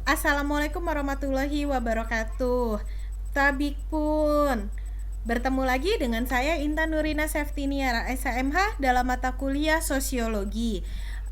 Assalamualaikum warahmatullahi wabarakatuh. Tabik pun. Bertemu lagi dengan saya Intan Nurina Seftiniara SHMH dalam mata kuliah Sosiologi.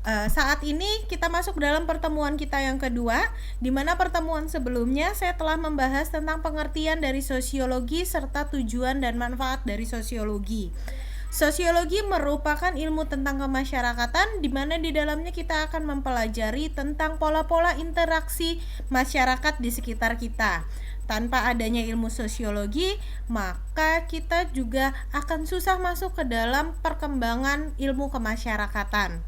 Saat ini kita masuk dalam pertemuan kita yang kedua, di mana pertemuan sebelumnya saya telah membahas tentang pengertian dari sosiologi serta tujuan dan manfaat dari sosiologi. Sosiologi merupakan ilmu tentang kemasyarakatan di mana di dalamnya kita akan mempelajari tentang pola-pola interaksi masyarakat di sekitar kita. Tanpa adanya ilmu sosiologi, maka kita juga akan susah masuk ke dalam perkembangan ilmu kemasyarakatan.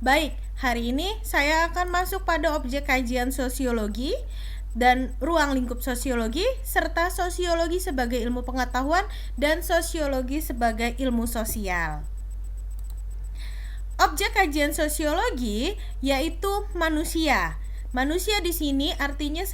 Baik, hari ini saya akan masuk pada objek kajian sosiologi dan ruang lingkup sosiologi, serta sosiologi sebagai ilmu pengetahuan dan sosiologi sebagai ilmu sosial. Objek kajian sosiologi yaitu manusia. Manusia di sini artinya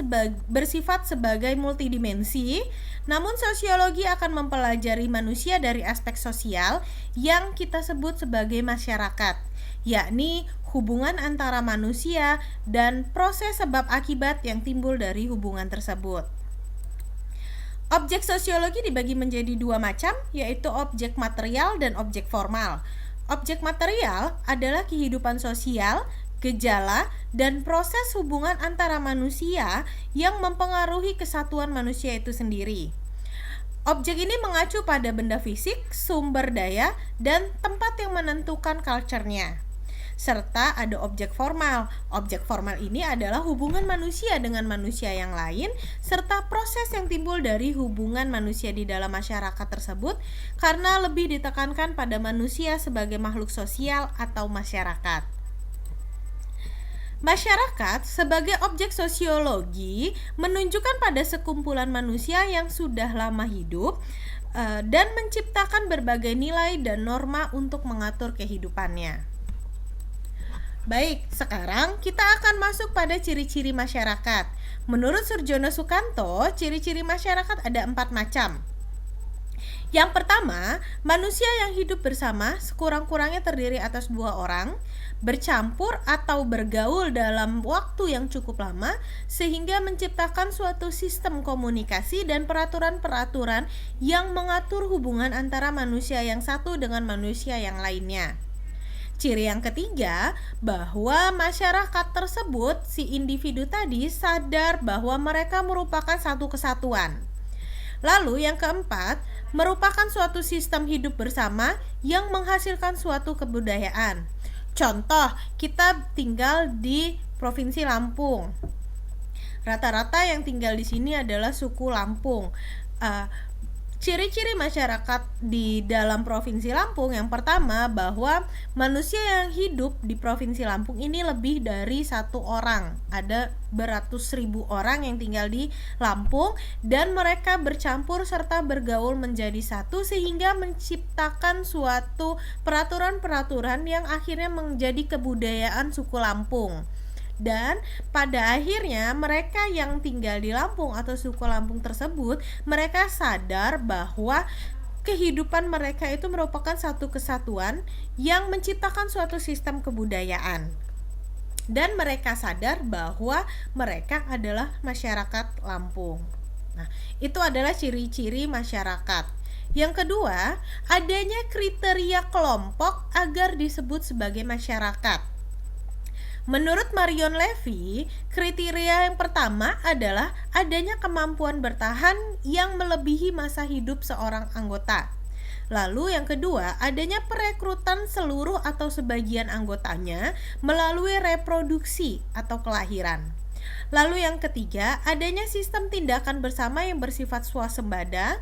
bersifat sebagai multidimensi, namun sosiologi akan mempelajari manusia dari aspek sosial yang kita sebut sebagai masyarakat, yakni hubungan antara manusia dan proses sebab akibat yang timbul dari hubungan tersebut. Objek sosiologi dibagi menjadi dua macam, yaitu objek material dan objek formal. Objek material adalah kehidupan sosial, gejala, dan proses hubungan antara manusia yang mempengaruhi kesatuan manusia itu sendiri. Objek ini mengacu pada benda fisik, sumber daya, dan tempat yang menentukan culture-nya. Serta ada objek formal. Objek formal ini adalah hubungan manusia dengan manusia yang lain, serta proses yang timbul dari hubungan manusia di dalam masyarakat tersebut, karena lebih ditekankan pada manusia sebagai makhluk sosial atau masyarakat. Masyarakat sebagai objek sosiologi menunjukkan pada sekumpulan manusia yang sudah lama hidup dan menciptakan berbagai nilai dan norma untuk mengatur kehidupannya. Baik, sekarang kita akan masuk pada ciri-ciri masyarakat. Menurut Surjono Sukanto, ciri-ciri masyarakat ada 4 macam. Yang pertama, manusia yang hidup bersama sekurang-kurangnya terdiri atas 2 orang, bercampur atau bergaul dalam waktu yang cukup lama sehingga menciptakan suatu sistem komunikasi dan peraturan-peraturan yang mengatur hubungan antara manusia yang satu dengan manusia yang lainnya. Ciri yang ketiga, bahwa masyarakat tersebut, si individu tadi sadar bahwa mereka merupakan satu kesatuan. Lalu yang keempat, merupakan suatu sistem hidup bersama yang menghasilkan suatu kebudayaan. Contoh, kita tinggal di Provinsi Lampung. Rata-rata yang tinggal di sini adalah suku Lampung. Ciri-ciri masyarakat di dalam Provinsi Lampung, yang pertama, bahwa manusia yang hidup di Provinsi Lampung ini lebih dari 1 orang. Ada beratus ribu orang yang tinggal di Lampung dan mereka bercampur serta bergaul menjadi satu sehingga menciptakan suatu peraturan-peraturan yang akhirnya menjadi kebudayaan suku Lampung. Dan pada akhirnya mereka yang tinggal di Lampung atau suku Lampung tersebut, mereka sadar bahwa kehidupan mereka itu merupakan satu kesatuan yang menciptakan suatu sistem kebudayaan. Dan mereka sadar bahwa mereka adalah masyarakat Lampung. Nah, itu adalah ciri-ciri masyarakat. Yang kedua, adanya kriteria kelompok agar disebut sebagai masyarakat. Menurut Marion Levy, kriteria yang pertama adalah adanya kemampuan bertahan yang melebihi masa hidup seorang anggota. Lalu yang kedua, adanya perekrutan seluruh atau sebagian anggotanya melalui reproduksi atau kelahiran. Lalu yang ketiga, adanya sistem tindakan bersama yang bersifat swasembada.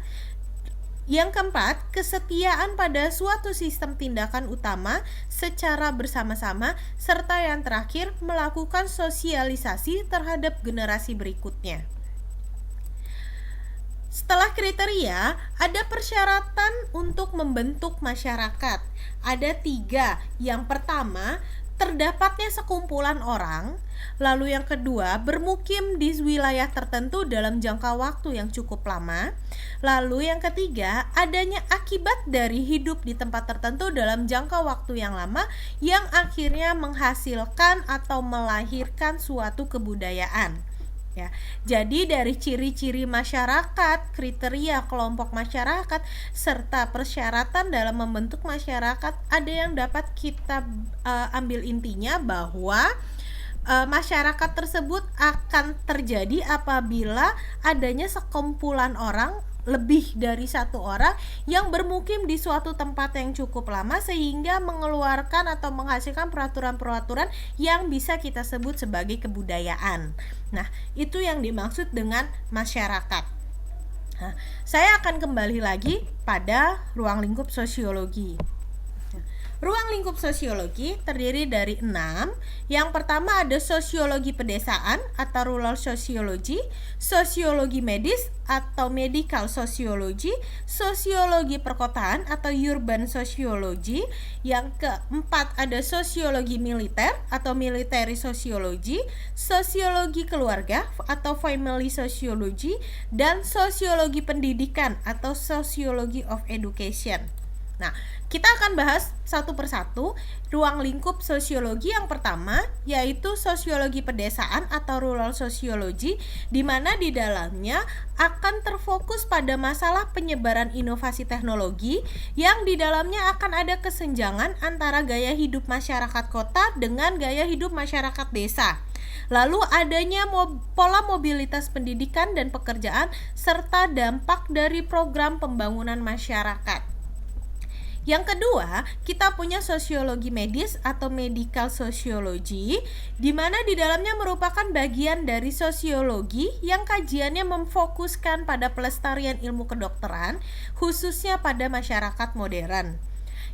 Yang keempat, kesetiaan pada suatu sistem tindakan utama secara bersama-sama, serta yang terakhir, melakukan sosialisasi terhadap generasi berikutnya. Setelah kriteria, ada persyaratan untuk membentuk masyarakat. Ada 3. Yang pertama, terdapatnya sekumpulan orang. Lalu yang kedua, bermukim di wilayah tertentu dalam jangka waktu yang cukup lama. Lalu yang ketiga, adanya akibat dari hidup di tempat tertentu dalam jangka waktu yang lama yang akhirnya menghasilkan atau melahirkan suatu kebudayaan. Ya, jadi dari ciri-ciri masyarakat, kriteria kelompok masyarakat, serta persyaratan dalam membentuk masyarakat, ada yang dapat kita ambil intinya bahwa masyarakat tersebut akan terjadi apabila adanya sekumpulan orang, lebih dari satu orang yang bermukim di suatu tempat yang cukup lama sehingga mengeluarkan atau menghasilkan peraturan-peraturan yang bisa kita sebut sebagai kebudayaan. Nah, itu yang dimaksud dengan masyarakat. Nah, saya akan kembali lagi pada ruang lingkup sosiologi. Ruang lingkup sosiologi terdiri dari 6. Yang pertama ada sosiologi pedesaan atau rural sociology, sosiologi medis atau medical sociology, sosiologi perkotaan atau urban sociology. Yang keempat ada sosiologi militer atau military sociology, sosiologi keluarga atau family sociology, dan sosiologi pendidikan atau sociology of education. Nah, kita akan bahas satu persatu ruang lingkup sosiologi. Yang pertama yaitu sosiologi pedesaan atau rural sociology, di mana di dalamnya akan terfokus pada masalah penyebaran inovasi teknologi yang di dalamnya akan ada kesenjangan antara gaya hidup masyarakat kota dengan gaya hidup masyarakat desa. Lalu adanya pola mobilitas pendidikan dan pekerjaan serta dampak dari program pembangunan masyarakat. Yang kedua, kita punya sosiologi medis atau medical sociology, di mana di dalamnya merupakan bagian dari sosiologi yang kajiannya memfokuskan pada pelestarian ilmu kedokteran, khususnya pada masyarakat modern.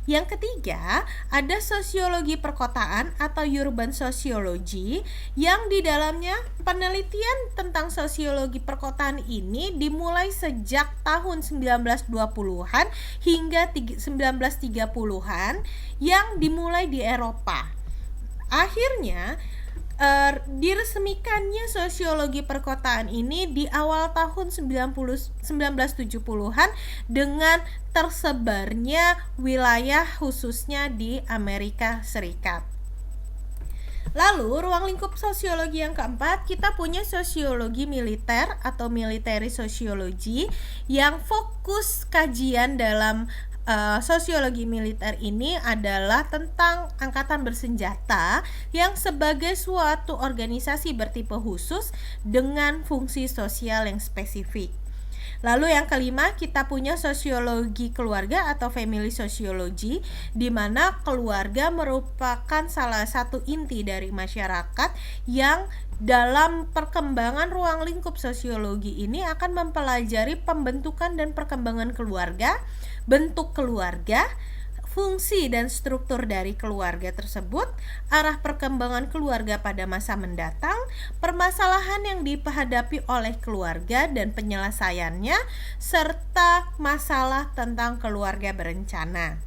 Yang ketiga, ada sosiologi perkotaan atau urban sociology, yang di dalamnya penelitian tentang sosiologi perkotaan ini dimulai sejak tahun 1920-an hingga 1930-an yang dimulai di Eropa. Akhirnya diresmikannya sosiologi perkotaan ini di awal tahun 1970-an dengan tersebarnya wilayah khususnya di Amerika Serikat. Lalu ruang lingkup sosiologi yang keempat, kita punya sosiologi militer atau military sociology, yang fokus kajian dalam sosiologi militer ini adalah tentang angkatan bersenjata yang sebagai suatu organisasi bertipe khusus dengan fungsi sosial yang spesifik. Lalu yang kelima, kita punya sosiologi keluarga atau family sociology, di mana keluarga merupakan salah satu inti dari masyarakat yang dalam perkembangan ruang lingkup sosiologi ini akan mempelajari pembentukan dan perkembangan keluarga, bentuk keluarga, fungsi dan struktur dari keluarga tersebut, arah perkembangan keluarga pada masa mendatang, permasalahan yang dihadapi oleh keluarga dan penyelesaiannya, serta masalah tentang keluarga berencana.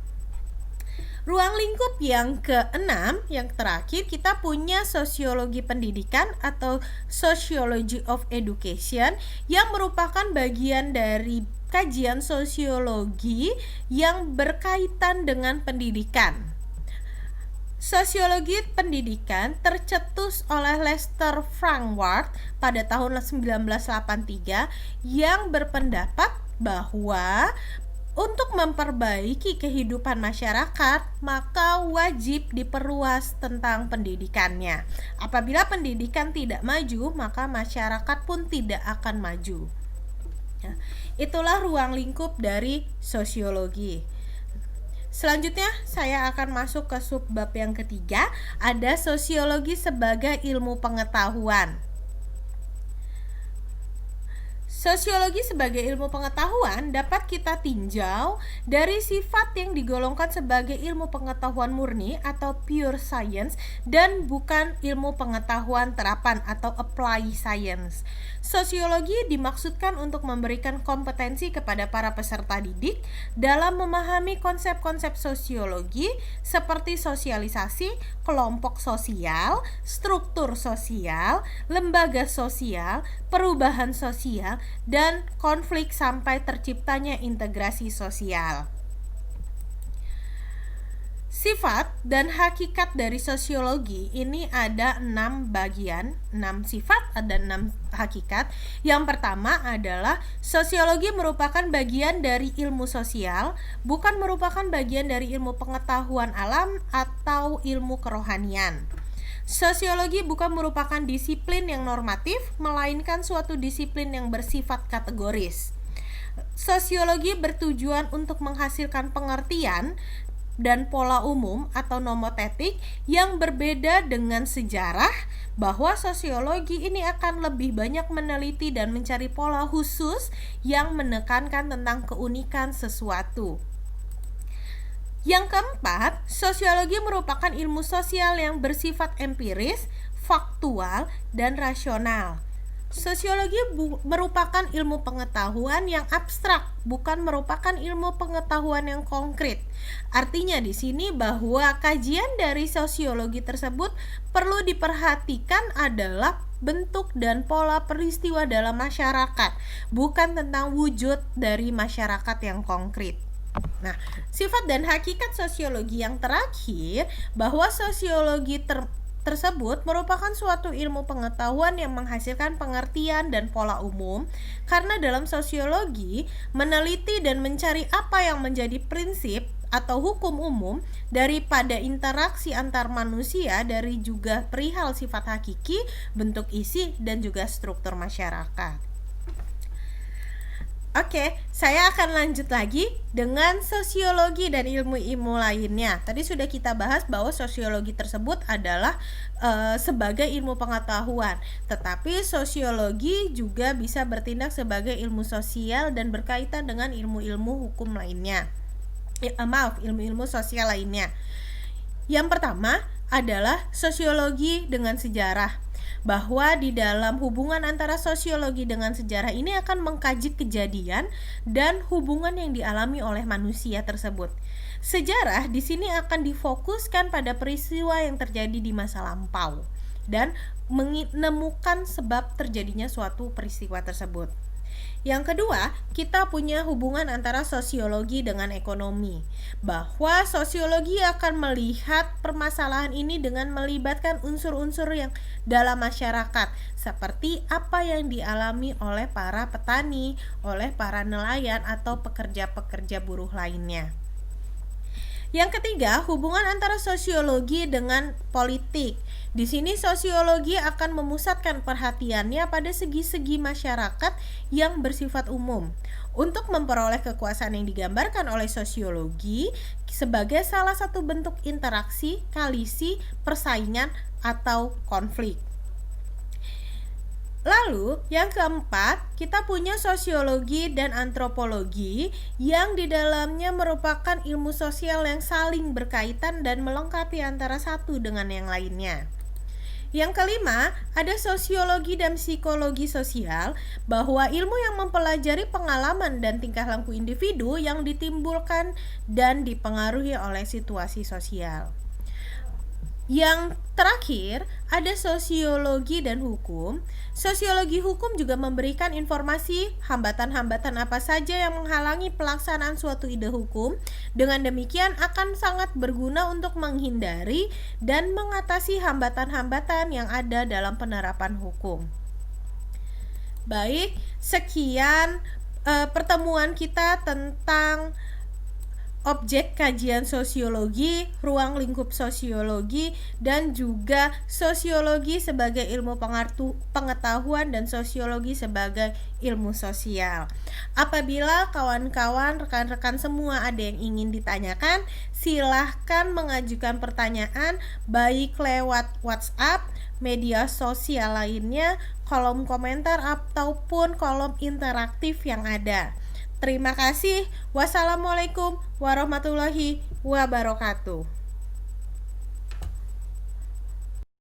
Ruang lingkup yang keenam, yang terakhir, kita punya sosiologi pendidikan atau sociology of education, yang merupakan bagian dari kajian sosiologi yang berkaitan dengan pendidikan. Sosiologi pendidikan tercetus oleh Lester Frankworth pada tahun 1983 yang berpendapat bahwa untuk memperbaiki kehidupan masyarakat, maka wajib diperluas tentang pendidikannya. Apabila pendidikan tidak maju, maka masyarakat pun tidak akan maju. Nah, itulah ruang lingkup dari sosiologi. Selanjutnya saya akan masuk ke subbab yang ketiga, ada sosiologi sebagai ilmu pengetahuan. Sosiologi sebagai ilmu pengetahuan dapat kita tinjau dari sifat yang digolongkan sebagai ilmu pengetahuan murni atau pure science dan bukan ilmu pengetahuan terapan atau apply science. Sosiologi dimaksudkan untuk memberikan kompetensi kepada para peserta didik dalam memahami konsep-konsep sosiologi seperti sosialisasi, kelompok sosial, struktur sosial, lembaga sosial, perubahan sosial, dan konflik sampai terciptanya integrasi sosial. Sifat dan hakikat dari sosiologi ini ada 6 bagian, 6 sifat dan 6 hakikat. Yang pertama adalah sosiologi merupakan bagian dari ilmu sosial, bukan merupakan bagian dari ilmu pengetahuan alam atau ilmu kerohanian. Sosiologi bukan merupakan disiplin yang normatif, melainkan suatu disiplin yang bersifat kategoris. Sosiologi bertujuan untuk menghasilkan pengertian dan pola umum atau nomotetik yang berbeda dengan sejarah, bahwa sosiologi ini akan lebih banyak meneliti dan mencari pola khusus yang menekankan tentang keunikan sesuatu. Yang keempat, sosiologi merupakan ilmu sosial yang bersifat empiris, faktual, dan rasional. Sosiologi merupakan ilmu pengetahuan yang abstrak, bukan merupakan ilmu pengetahuan yang konkret. Artinya di sini bahwa kajian dari sosiologi tersebut perlu diperhatikan adalah bentuk dan pola peristiwa dalam masyarakat, bukan tentang wujud dari masyarakat yang konkret. Nah, sifat dan hakikat sosiologi yang terakhir, bahwa sosiologi tersebut merupakan suatu ilmu pengetahuan yang menghasilkan pengertian dan pola umum, karena dalam sosiologi meneliti dan mencari apa yang menjadi prinsip atau hukum umum daripada interaksi antar manusia, dari juga perihal sifat hakiki, bentuk isi, dan juga struktur masyarakat. Oke, saya akan lanjut lagi dengan sosiologi dan ilmu-ilmu lainnya. Tadi sudah kita bahas bahwa sosiologi tersebut adalah sebagai ilmu pengetahuan, tetapi sosiologi juga bisa bertindak sebagai ilmu sosial dan berkaitan dengan ilmu-ilmu hukum lainnya. Ilmu-ilmu sosial lainnya. Yang pertama adalah sosiologi dengan sejarah, bahwa di dalam hubungan antara sosiologi dengan sejarah ini akan mengkaji kejadian dan hubungan yang dialami oleh manusia tersebut. Sejarah di sini akan difokuskan pada peristiwa yang terjadi di masa lampau dan menemukan sebab terjadinya suatu peristiwa tersebut. Yang kedua, kita punya hubungan antara sosiologi dengan ekonomi, bahwa sosiologi akan melihat permasalahan ini dengan melibatkan unsur-unsur yang dalam masyarakat, seperti apa yang dialami oleh para petani, oleh para nelayan, atau pekerja-pekerja buruh lainnya. Yang ketiga, hubungan antara sosiologi dengan politik. Di sini sosiologi akan memusatkan perhatiannya pada segi-segi masyarakat yang bersifat umum, untuk memperoleh kekuasaan yang digambarkan oleh sosiologi sebagai salah satu bentuk interaksi, koalisi, persaingan, atau konflik. Lalu yang keempat, kita punya sosiologi dan antropologi yang di dalamnya merupakan ilmu sosial yang saling berkaitan dan melengkapi antara satu dengan yang lainnya. Yang kelima, ada sosiologi dan psikologi sosial, bahwa ilmu yang mempelajari pengalaman dan tingkah laku individu yang ditimbulkan dan dipengaruhi oleh situasi sosial. Yang terakhir, ada sosiologi dan hukum. Sosiologi hukum juga memberikan informasi hambatan-hambatan apa saja yang menghalangi pelaksanaan suatu ide hukum. Dengan demikian akan sangat berguna untuk menghindari dan mengatasi hambatan-hambatan yang ada dalam penerapan hukum. Baik, sekian pertemuan kita tentang objek kajian sosiologi, ruang lingkup sosiologi, dan juga sosiologi sebagai ilmu pengetahuan dan sosiologi sebagai ilmu sosial. Apabila kawan-kawan, rekan-rekan semua ada yang ingin ditanyakan, silahkan mengajukan pertanyaan baik lewat WhatsApp media sosial lainnya, kolom komentar ataupun kolom interaktif yang ada. Terima kasih. Wassalamualaikum warahmatullahi wabarakatuh.